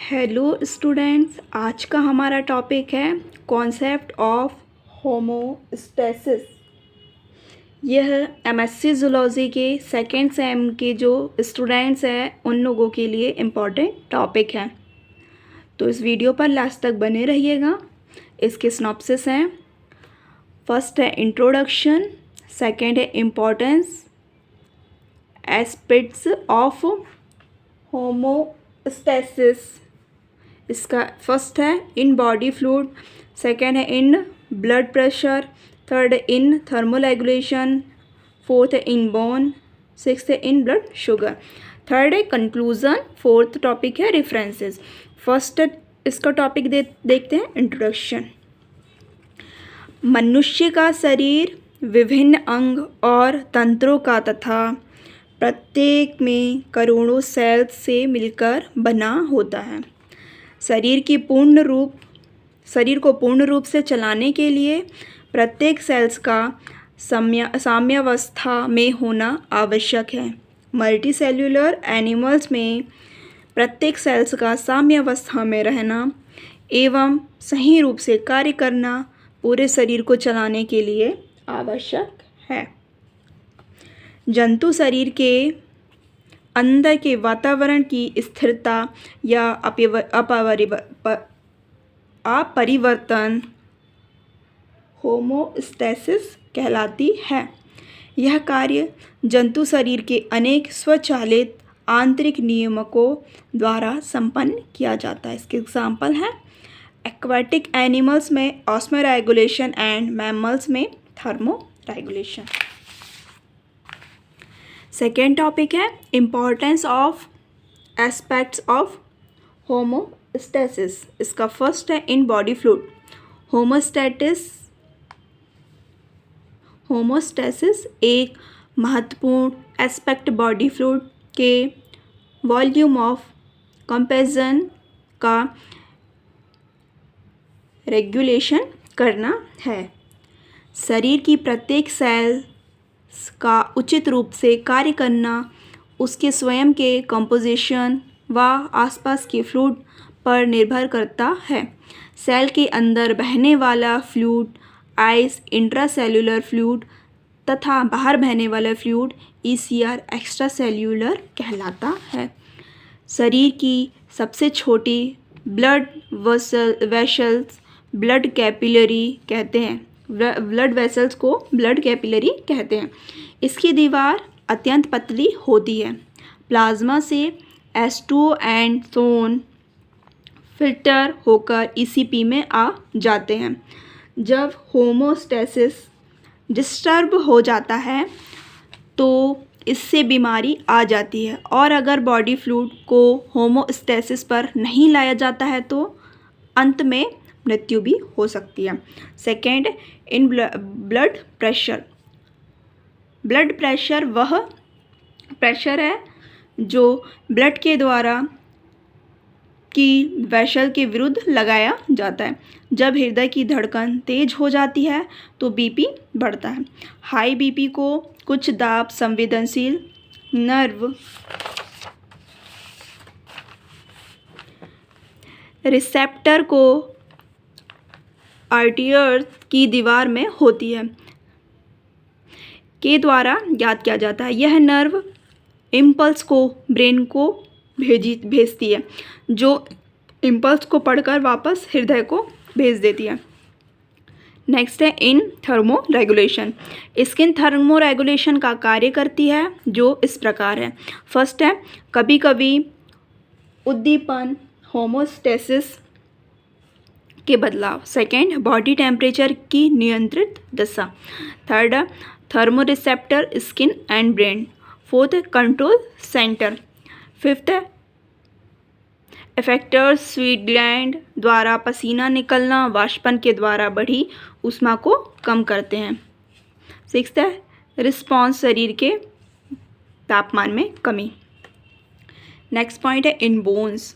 Hello students, आज का हमारा टॉपिक है कॉन्सेप्ट ऑफ होमोस्टैसिस। यह एमएससी जूलॉजी के सेकेंड सेम के जो स्टूडेंट्स हैं उन लोगों के लिए इम्पॉर्टेंट टॉपिक है, तो इस वीडियो पर लास्ट तक बने रहिएगा। इसके सिनॉप्सिस हैं। फर्स्ट है इंट्रोडक्शन, सेकेंड है इम्पोर्टेंस, एस्पेक्ट्स ऑफ होमोस्टैसिस। इसका फर्स्ट है इन बॉडी फ्लूइड, सेकेंड है इन ब्लड प्रेशर, थर्ड है इन थर्मोरेगुलेशन, फोर्थ है इन बोन, सिक्स्थ है इन ब्लड शुगर, थर्ड है कंक्लूजन, फोर्थ टॉपिक है रेफरेंसेस। फर्स्ट इसका टॉपिक देखते हैं इंट्रोडक्शन। मनुष्य का शरीर विभिन्न अंग और तंत्रों का तथा प्रत्येक में करोड़ों सेल्स से मिलकर बना होता है। शरीर को पूर्ण रूप से चलाने के लिए प्रत्येक सेल्स का साम्यावस्था में होना आवश्यक है। मल्टीसेल्युलर एनिमल्स में प्रत्येक सेल्स का साम्यावस्था में रहना एवं सही रूप से कार्य करना पूरे शरीर को चलाने के लिए आवश्यक है। जंतु शरीर के अंदर के वातावरण की स्थिरता या अपरिवर्तन होमोस्टैसिस कहलाती है। यह कार्य जंतु शरीर के अनेक स्वचालित आंतरिक नियामकों द्वारा संपन्न किया जाता है। इसके एग्जाम्पल हैं एक्वाटिक एनिमल्स में ऑस्मोरेगुलेशन एंड मैमल्स में थर्मोरेगुलेशन। सेकेंड टॉपिक है importance of aspects of homeostasis. इसका फर्स्ट है इन बॉडी फ्लूइड। होमोस्टैसिस एक महत्वपूर्ण एस्पेक्ट बॉडी फ्लूइड के वॉल्यूम ऑफ कंपेरिजन का रेगुलेशन करना है। शरीर की प्रत्येक सेल का उचित रूप से कार्य करना उसके स्वयं के कंपोजिशन व आसपास के फ्लूइड पर निर्भर करता है। सेल के अंदर बहने वाला फ्लूइड आइस इंट्रासेल्युलर फ्लूइड तथा बाहर बहने वाला फ्लूइड ईसीआर एक्स्ट्रा सेल्युलर कहलाता है। शरीर की सबसे छोटी ब्लड वेसल्स ब्लड कैपिलरी कहते हैं। ब्लड वेसल्स को ब्लड कैपिलरी कहते हैं। इसकी दीवार अत्यंत पतली होती है। प्लाज्मा से H2O एंड सोन फिल्टर होकर ईसीपी में आ जाते हैं। जब होमोस्टैसिस डिस्टर्ब हो जाता है तो इससे बीमारी आ जाती है, और अगर बॉडी फ्लूइड को होमोस्टैसिस पर नहीं लाया जाता है तो अंत में मृत्यु भी हो सकती है। Second in blood pressure. Blood pressure वह प्रेशर है जो ब्लड के द्वारा की वेसल के विरुद्ध लगाया जाता है। जब हृदय की धड़कन तेज हो जाती है तो बीपी बढ़ता है। हाई बीपी को कुछ दाब संवेदनशील नर्व रिसेप्टर को आर्टरियल्स की दीवार में होती है के द्वारा ज्ञात किया जाता है। यह नर्व इम्पल्स को ब्रेन को भेजती है, जो इम्पल्स को पढ़कर वापस हृदय को भेज देती है। नेक्स्ट है इन थर्मोरेगुलेशन। स्किन थर्मोरेगुलेशन का कार्य करती है, जो इस प्रकार है। फर्स्ट है कभी कभी उद्दीपन होमोस्टैसिस के बदलाव। सेकेंड बॉडी टेम्परेचर की नियंत्रित दशा। Third थर्मोरिसेप्टर skin and brain. Fourth control centre. Fifth effectors sweet gland द्वारा पसीना निकलना वाष्पन के द्वारा बढ़ी ऊष्मा को कम करते हैं। सिक्स्थ रिस्पॉन्स शरीर के तापमान में कमी। नेक्स्ट पॉइंट है इन बोन्स।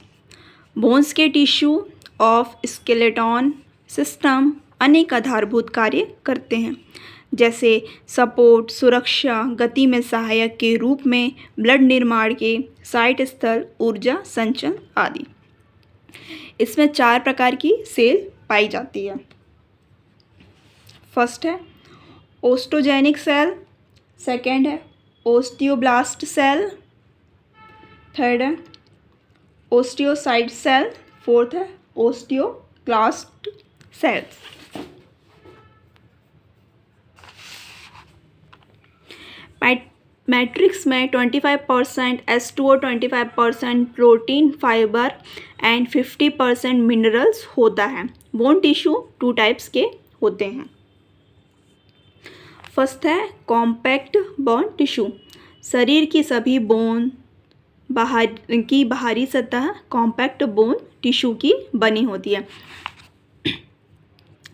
बोन्स के टिश्यू ऑफ स्केलेटन सिस्टम अनेक आधारभूत कार्य करते हैं, जैसे सपोर्ट, सुरक्षा, गति में सहायक के रूप में, ब्लड निर्माण के साइट स्थल, ऊर्जा संचयन आदि। इसमें 4 प्रकार की सेल पाई जाती है। फर्स्ट है ओस्टोजेनिक सेल, सेकेंड है ओस्टियोब्लास्ट सेल, थर्ड है ओस्टियोसाइट सेल, फोर्थ है ओस्टियोक्लास्ट सेल्स। मैट्रिक्स में 25% H2O, 25% protein, fibre and 50% minerals होता है। बोन टिश्यू 2 टाइप्स के होते हैं। फर्स्ट है कॉम्पैक्ट बोन टिश्यू। शरीर की सभी बोन बाहरी सतह कॉम्पैक्ट बोन टिश्यू की बनी होती है।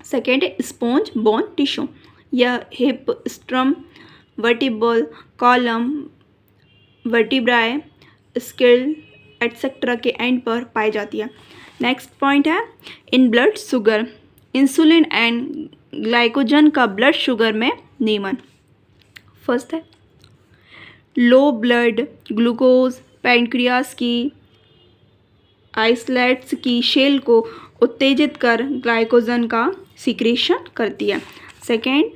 सेकेंड है स्पॉन्ज बोन टिश्यू। यह हिप, स्ट्रम, vertebral column, vertebrae, skull etcetera के एंड पर पाई जाती है। नेक्स्ट पॉइंट है इन blood sugar, insulin and glycogen का ब्लड शुगर में नियमन। फर्स्ट है लो ब्लड ग्लूकोज पैंक्रियास की आइसलेट्स की शेल को उत्तेजित कर ग्लाइकोजन का सिक्रेशन करती है। सेकेंड,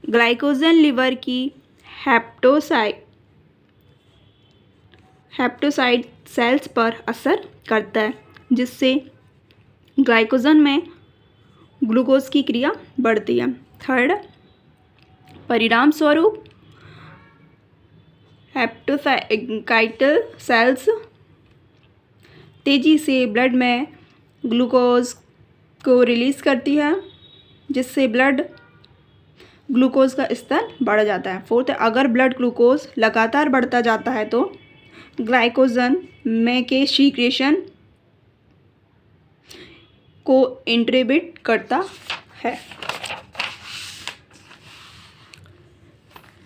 ग्लाइकोजन लिवर की हेप्टोसाइट सेल्स पर असर करता है, जिससे ग्लाइकोजन में ग्लूकोज की क्रिया बढ़ती है। थर्ड, परिणाम स्वरूप हेप्टोसाइटल सेल्स तेजी से ब्लड में ग्लूकोज को रिलीज करती है, जिससे ब्लड ग्लूकोज का स्तर बढ़ जाता है। फोर्थ, अगर ब्लड ग्लूकोज लगातार बढ़ता जाता है तो ग्लाइकोजन में के सीक्रेशन को इंट्रिबिट करता है।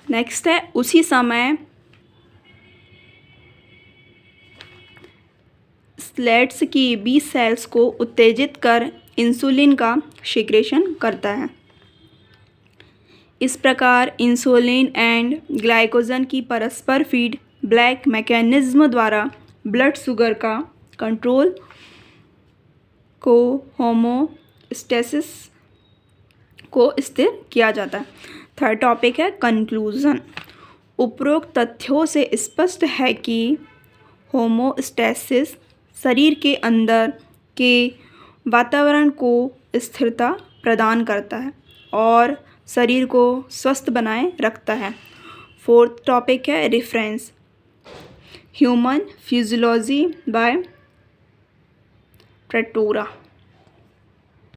नेक्स्ट है उसी समय स्लेट्स की बी सेल्स को उत्तेजित कर इंसुलिन का सीक्रेशन करता है। इस प्रकार इंसुलिन एंड ग्लाइकोजन की परस्पर फीड ब्लैक मैकेनिज्म द्वारा ब्लड शुगर का कंट्रोल को होमोस्टेसिस को स्थिर किया जाता है। थर्ड टॉपिक है कंक्लूजन। उपरोक्त तथ्यों से स्पष्ट है कि होमोस्टेसिस शरीर के अंदर के वातावरण को स्थिरता प्रदान करता है और शरीर को स्वस्थ बनाए रखता है। फोर्थ टॉपिक है रेफरेंस, ह्यूमन फिजियोलॉजी बाय ट्रेटोरा।